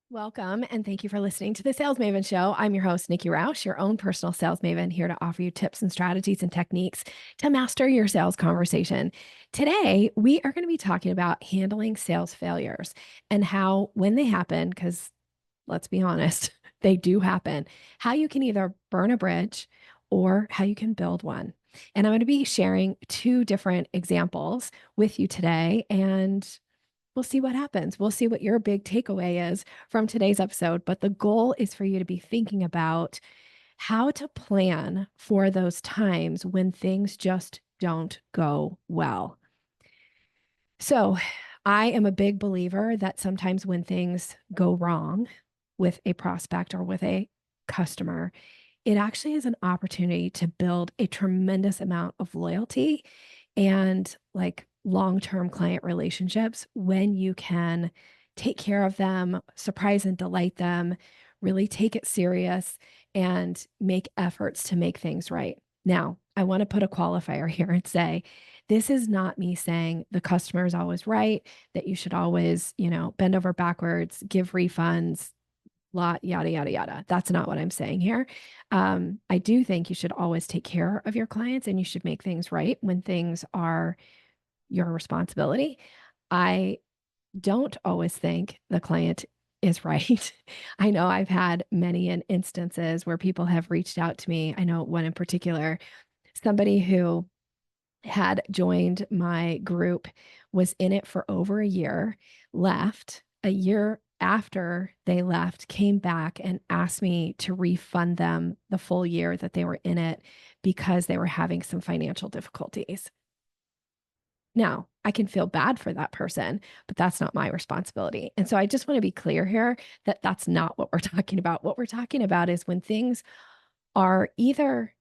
Welcome, and thank you for listening to the Sales Maven Show. I'm your host, Nikki Roush, your own personal sales maven, here to offer you tips and strategies and techniques to master your sales conversation. Today, we are going to be talking about handling sales failures and how, when they happen, because let's be honest, they do happen, how you can either burn a bridge or how you can build one. And I'm going to be sharing two different examples with you today. And we'll see what happens. We'll see what your big takeaway is from today's episode. But the goal is for you to be thinking about how to plan for those times when things just don't go well. So, I am a big believer that sometimes when things go wrong with a prospect or with a customer, it actually is an opportunity to build a tremendous amount of loyalty and like long-term client relationships when you can take care of them, surprise and delight them, really take it serious and make efforts to make things right. Now, I want to put a qualifier here and say, this is not me saying the customer is always right, that you should always, bend over backwards, give refunds, lot, yada, yada, yada. That's not what I'm saying here. I do think you should always take care of your clients and you should make things right when things are your responsibility. I don't always think the client is right. I know I've had many instances where people have reached out to me. I know one in particular, somebody who had joined my group, was in it for over a year, left a year after they left, came back and asked me to refund them the full year that they were in it because they were having some financial difficulties. Now, I can feel bad for that person, but that's not my responsibility. And so I just want to be clear here that that's not what we're talking about. What we're talking about is when things are either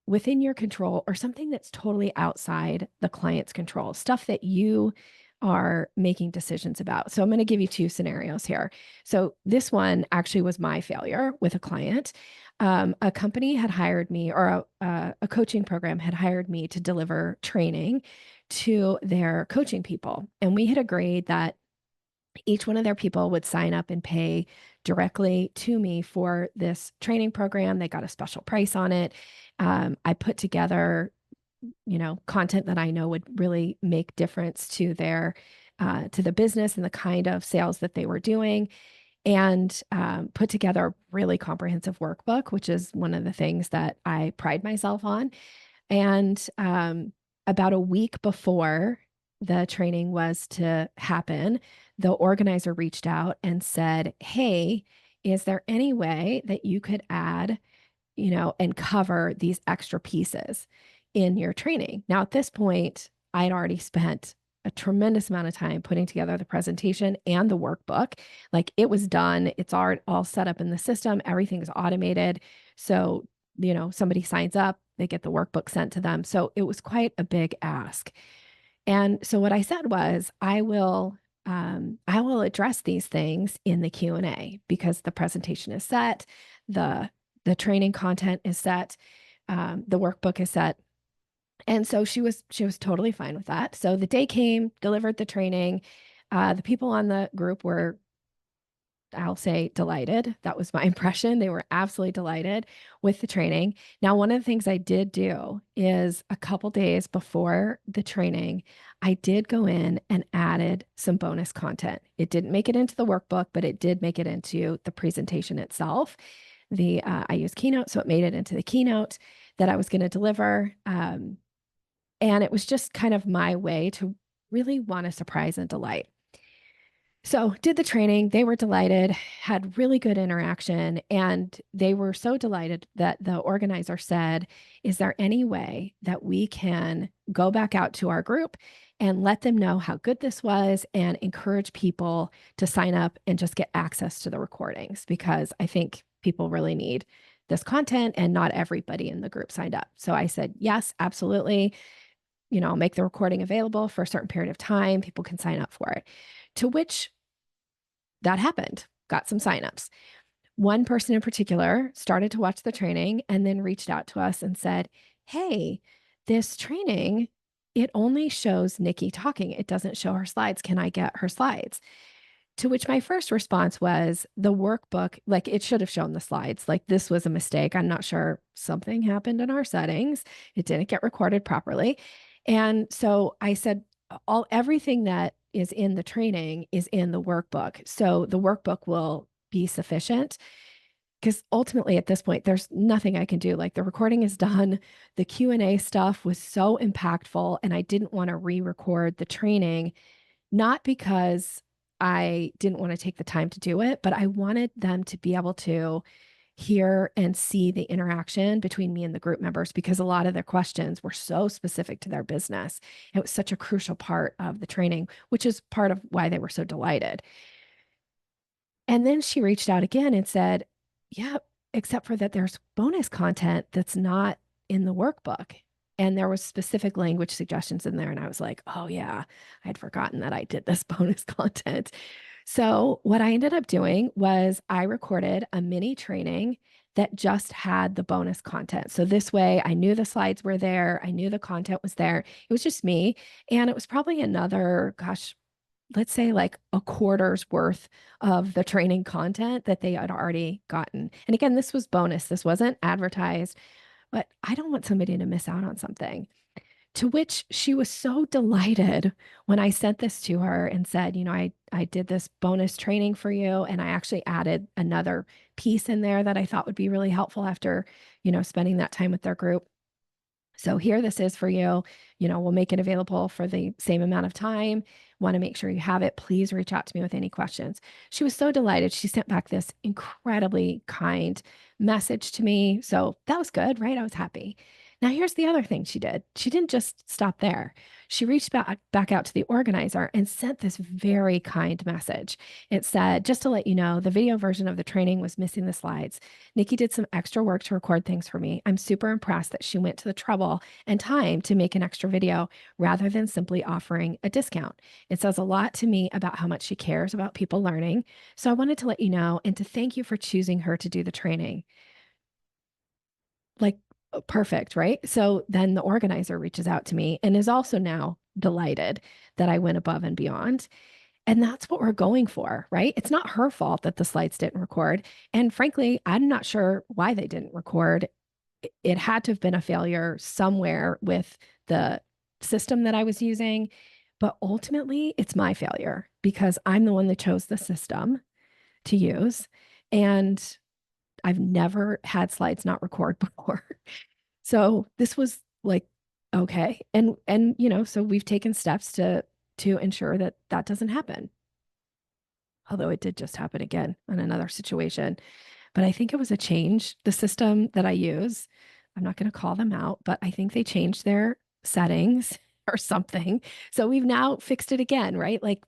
within your control or something that's totally outside the client's control, stuff that you are making decisions about. So I'm going to give you two scenarios here. So this one actually was my failure with a client. A company had hired me, or a coaching program had hired me to deliver training to their coaching people. And we had agreed that each one of their people would sign up and pay directly to me for this training program. They got a special price on it. I put together, content that I know would really make difference to their to the business and the kind of sales that they were doing, and put together a really comprehensive workbook, which is one of the things that I pride myself on. And about a week before the training was to happen, the organizer reached out and said, "Hey, is there any way that you could add, and cover these extra pieces in your training?" Now, at this point, I had already spent a tremendous amount of time putting together the presentation and the workbook. Like, it was done, it's all set up in the system, everything's automated. So, somebody signs up, they get the workbook sent to them. So it was quite a big ask. And so what I said was, I will address these things in the Q&A because the presentation is set, the training content is set, the workbook is set. And so she was totally fine with that. So the day came, delivered the training. The people on the group were, I'll say, delighted. That was my impression. They were absolutely delighted with the training. Now, one of the things I did do is a couple days before the training, I did go in and added some bonus content. It didn't make it into the workbook, but it did make it into the presentation itself. I used Keynote, so it made it into the keynote that I was going to deliver. And it was just kind of my way to really want to surprise and delight. So did the training. They were delighted, had really good interaction, and they were so delighted that the organizer said, "Is there any way that we can go back out to our group and let them know how good this was and encourage people to sign up and just get access to the recordings? Because I think people really need this content and not everybody in the group signed up." So I said, "Yes, absolutely. I'll make the recording available for a certain period of time. People can sign up for it." To which that happened, got some signups. One person in particular started to watch the training and then reached out to us and said, "Hey, this training, it only shows Nikki talking. It doesn't show her slides. Can I get her slides?" To which my first response was the workbook, like it should have shown the slides. Like this was a mistake. I'm not sure something happened in our settings. It didn't get recorded properly. And so I said, all everything that is in the training is in the workbook. So the workbook will be sufficient because ultimately at this point there's nothing I can do. Like the recording is done. The Q&A stuff was so impactful and I didn't want to re-record the training, not because I didn't want to take the time to do it, but I wanted them to be able to hear and see the interaction between me and the group members because a lot of their questions were so specific to their business. It was such a crucial part of the training, which is part of why they were so delighted. And then she reached out again and said, yeah, except for that there's bonus content that's not in the workbook. And there was specific language suggestions in there. And I was like, oh, yeah, I'd forgotten that I did this bonus content. So, what I ended up doing was I recorded a mini training that just had the bonus content. So, this way I knew the slides were there, I knew the content was there. It was just me. And it was probably another, gosh, let's say like a quarter's worth of the training content that they had already gotten. And again, this was bonus, this wasn't advertised, but I don't want somebody to miss out on something. To which she was so delighted when I sent this to her and said, I did this bonus training for you. And I actually added another piece in there that I thought would be really helpful after, spending that time with their group. So here this is for you. We'll make it available for the same amount of time. Want to make sure you have it. Please reach out to me with any questions. She was so delighted. She sent back this incredibly kind message to me. So that was good, right? I was happy. Now, here's the other thing she did. She didn't just stop there. She reached back out to the organizer and sent this very kind message. It said, just to let you know, the video version of the training was missing the slides. Nikki did some extra work to record things for me. I'm super impressed that she went to the trouble and time to make an extra video rather than simply offering a discount. It says a lot to me about how much she cares about people learning. So I wanted to let you know and to thank you for choosing her to do the training. Like, perfect, right? So then the organizer reaches out to me and is also now delighted that I went above and beyond. And that's what we're going for, right? It's not her fault that the slides didn't record. And frankly, I'm not sure why they didn't record. It had to have been a failure somewhere with the system that I was using. But ultimately, it's my failure because I'm the one that chose the system to use. And I've never had slides not record before. So this was like, okay. And so we've taken steps to ensure that that doesn't happen. Although it did just happen again in another situation. But I think it was a change. The system that I use, I'm not going to call them out, but I think they changed their settings or something. So we've now fixed it again, right? Like,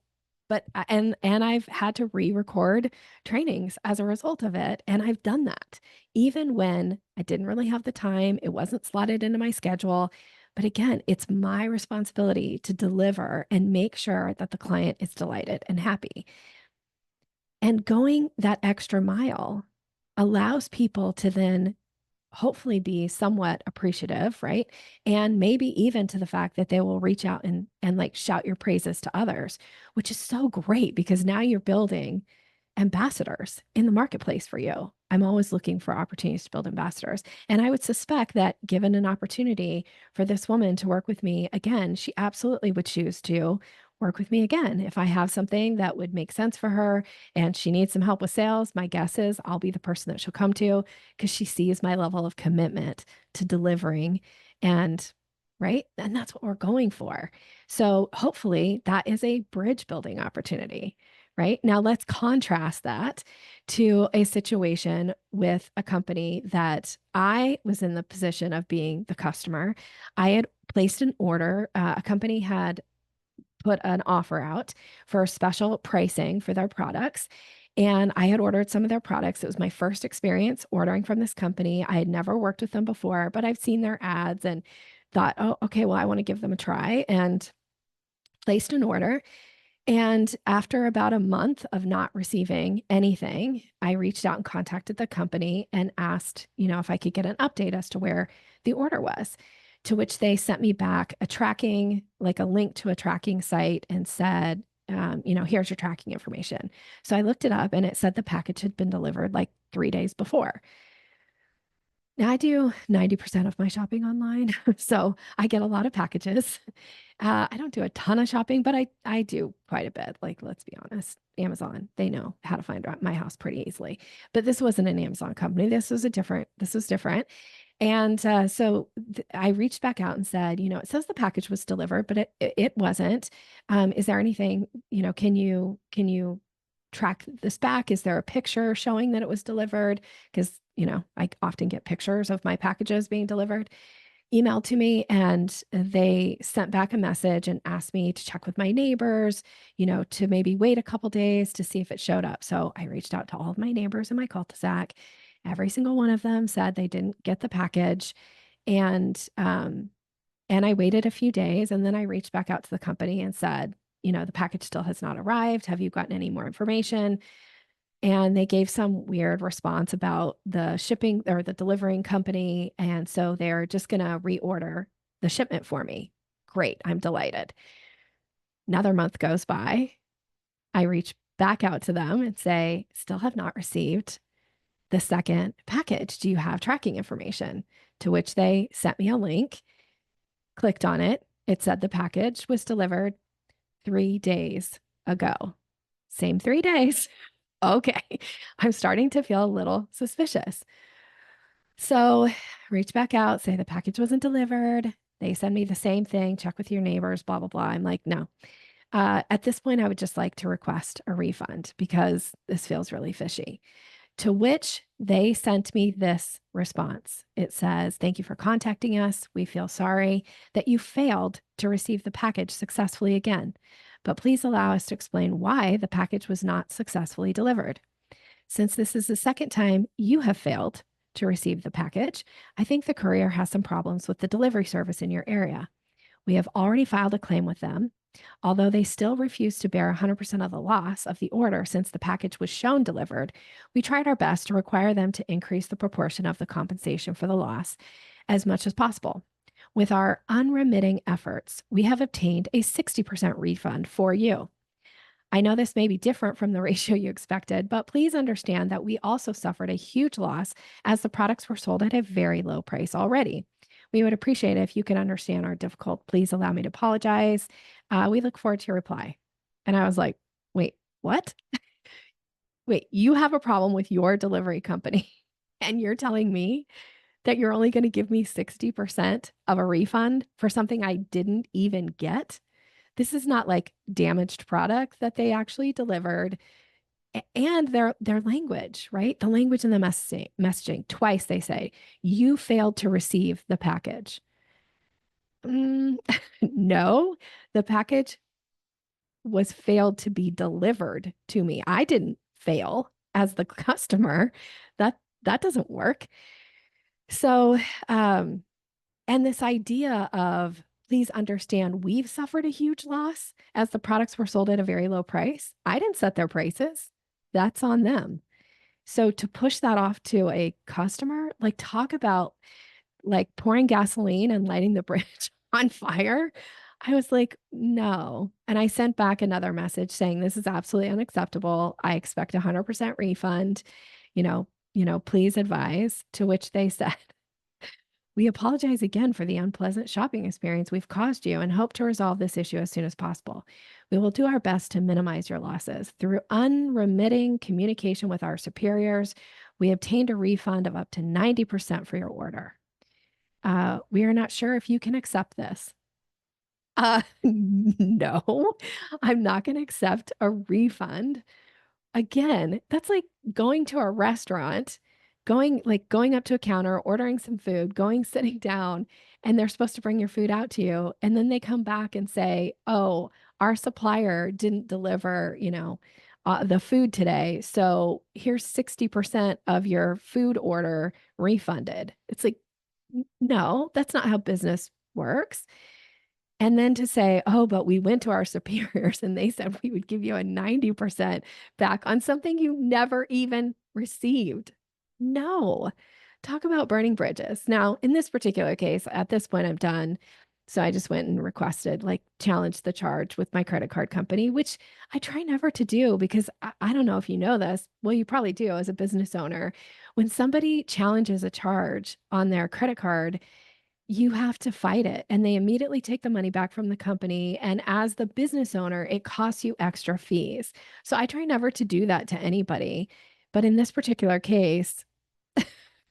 but and I've had to re-record trainings as a result of it. And I've done that even when I didn't really have the time. It wasn't slotted into my schedule. But again, it's my responsibility to deliver and make sure that the client is delighted and happy. And going that extra mile allows people to then hopefully be somewhat appreciative, right? And maybe even to the fact that they will reach out and like shout your praises to others, which is so great because now you're building ambassadors in the marketplace for you. I'm always looking for opportunities to build ambassadors. And I would suspect that given an opportunity for this woman to work with me again, she absolutely would choose to work with me again. If I have something that would make sense for her and she needs some help with sales, my guess is I'll be the person that she'll come to because she sees my level of commitment to delivering and right. And that's what we're going for. So hopefully that is a bridge building opportunity. Right now, let's contrast that to a situation with a company that I was in the position of being the customer. I had placed an order. A company had put an offer out for special pricing for their products. And I had ordered some of their products. It was my first experience ordering from this company. I had never worked with them before, but I've seen their ads and thought, oh, okay, well, I want to give them a try and placed an order. And after about a month of not receiving anything, I reached out and contacted the company and asked, if I could get an update as to where the order was. To which they sent me back a tracking, like a link to a tracking site and said, here's your tracking information. So I looked it up and it said the package had been delivered like 3 days before. Now I do 90% of my shopping online. So I get a lot of packages. I don't do a ton of shopping, but I do quite a bit. Like, let's be honest, Amazon, they know how to find my house pretty easily. But this wasn't an Amazon company. This was different. And I reached back out and said, it says the package was delivered, but it wasn't. Is there anything, can you track this back? Is there a picture showing that it was delivered? Because, I often get pictures of my packages being delivered, emailed to me, and they sent back a message and asked me to check with my neighbors, to maybe wait a couple days to see if it showed up. So I reached out to all of my neighbors in my cul-de-sac. Every single one of them said they didn't get the package. And I waited a few days, and then I reached back out to the company and said, the package still has not arrived. Have you gotten any more information? And they gave some weird response about the shipping or the delivering company. And so they're just going to reorder the shipment for me. Great. I'm delighted. Another month goes by. I reach back out to them and say, still have not received the second package. Do you have tracking information? To which they sent me a link, clicked on it. It said the package was delivered 3 days ago. Same 3 days. Okay. I'm starting to feel a little suspicious. So reach back out, say the package wasn't delivered. They send me the same thing, check with your neighbors, blah, blah, blah. I'm like, no. At this point, I would just like to request a refund because this feels really fishy. To which they sent me this response. It says, thank you for contacting us. We feel sorry that you failed to receive the package successfully again, but please allow us to explain why the package was not successfully delivered. Since this is the second time you have failed to receive the package, I think the courier has some problems with the delivery service in your area. We have already filed a claim with them. Although they still refuse to bear 100% of the loss of the order since the package was shown delivered, we tried our best to require them to increase the proportion of the compensation for the loss as much as possible. With our unremitting efforts, we have obtained a 60% refund for you. I know this may be different from the ratio you expected, but please understand that we also suffered a huge loss as the products were sold at a very low price already. We would appreciate it if you could understand our difficult. Please allow me to apologize. We look forward to your reply. And I was like, wait, what? Wait, you have a problem with your delivery company and you're telling me that you're only going to give me 60% of a refund for something I didn't even get? This is not like damaged product that they actually delivered. And their language, right? The language in the messaging, twice they say, you failed to receive the package. No, the package was failed to be delivered to me. I didn't fail as the customer. That doesn't work. So, and this idea of please understand we've suffered a huge loss as the products were sold at a very low price. I didn't set their prices. That's on them. So to push that off to a customer, like talk about like pouring gasoline and lighting the bridge on fire. I was like, no. And I sent back another message saying, this is absolutely unacceptable. I expect 100% refund, please advise. To which they said, we apologize again for the unpleasant shopping experience we've caused you and hope to resolve this issue as soon as possible. We will do our best to minimize your losses. Through unremitting communication with our superiors, we obtained a refund of up to 90% for your order. We are not sure if you can accept this. No, I'm not going to accept a refund. Again, that's like going to a restaurant, going up to a counter, ordering some food, sitting down, and they're supposed to bring your food out to you. And then they come back and say, oh, our supplier didn't deliver, the food today. So here's 60% of your food order refunded. It's like, no, that's not how business works. And then to say, oh, but we went to our superiors and they said we would give you a 90% back on something you never even received. No, talk about burning bridges. Now, in this particular case, at this point, I'm done. So I just went and requested, like, challenged the charge with my credit card company, which I try never to do because I don't know if you know this. Well, you probably do as a business owner. When somebody challenges a charge on their credit card, you have to fight it. And they immediately take the money back from the company. And as the business owner, it costs you extra fees. So I try never to do that to anybody. But in this particular case,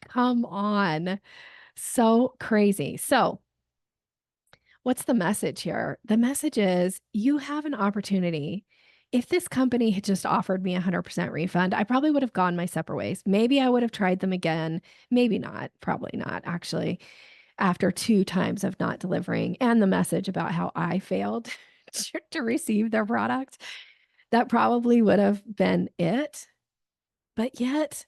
come on. So crazy. So, what's the message here? The message is you have an opportunity. If this company had just offered me a 100% refund, I probably would have gone my separate ways. Maybe I would have tried them again. Maybe not. Probably not, actually, after 2 times of not delivering and the message about how I failed to receive their product. That probably would have been it. But yet,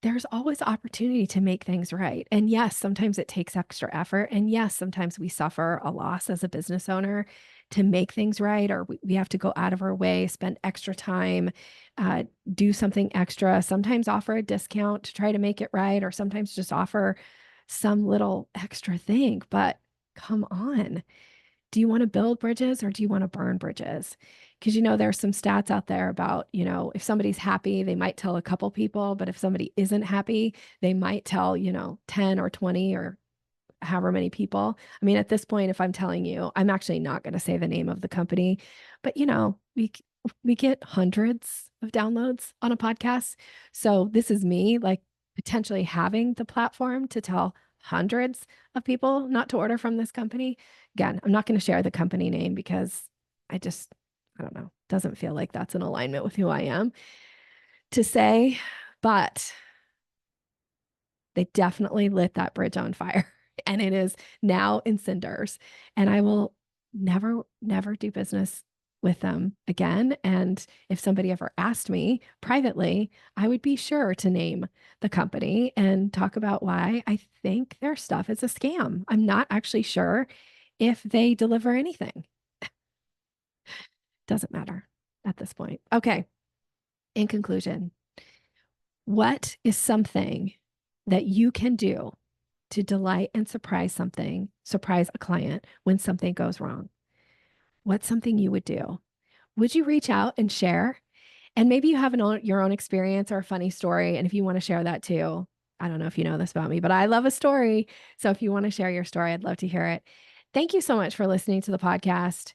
there's always opportunity to make things right. And yes, sometimes it takes extra effort. And yes, sometimes we suffer a loss as a business owner to make things right, or we have to go out of our way, spend extra time, uh, do something extra, sometimes offer a discount to try to make it right, or sometimes just offer some little extra thing. But come on, do you want to build bridges or do you want to burn bridges? Because, there's some stats out there about, if somebody's happy, they might tell a couple people, but if somebody isn't happy, they might tell, 10 or 20 or however many people. I mean, at this point, if I'm telling you, I'm actually not going to say the name of the company, but we get hundreds of downloads on a podcast. So this is me like potentially having the platform to tell hundreds of people not to order from this company. Again, I'm not going to share the company name because I don't know, doesn't feel like that's in alignment with who I am to say, but they definitely lit that bridge on fire and it is now in cinders. And I will never do business with them again. And if somebody ever asked me privately, I would be sure to name the company and talk about why I think their stuff is a scam. I'm not actually sure if they deliver anything. Doesn't matter at this point. Okay. In conclusion, what is something that you can do to delight and surprise a client when something goes wrong? What's something you would do? Would you reach out and share? And maybe you have your own experience or a funny story. And if you want to share that too, I don't know if you know this about me, but I love a story. So if you want to share your story, I'd love to hear it. Thank you so much for listening to the podcast.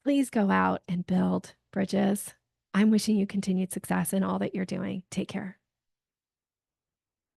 Please go out and build bridges. I'm wishing you continued success in all that you're doing. Take care.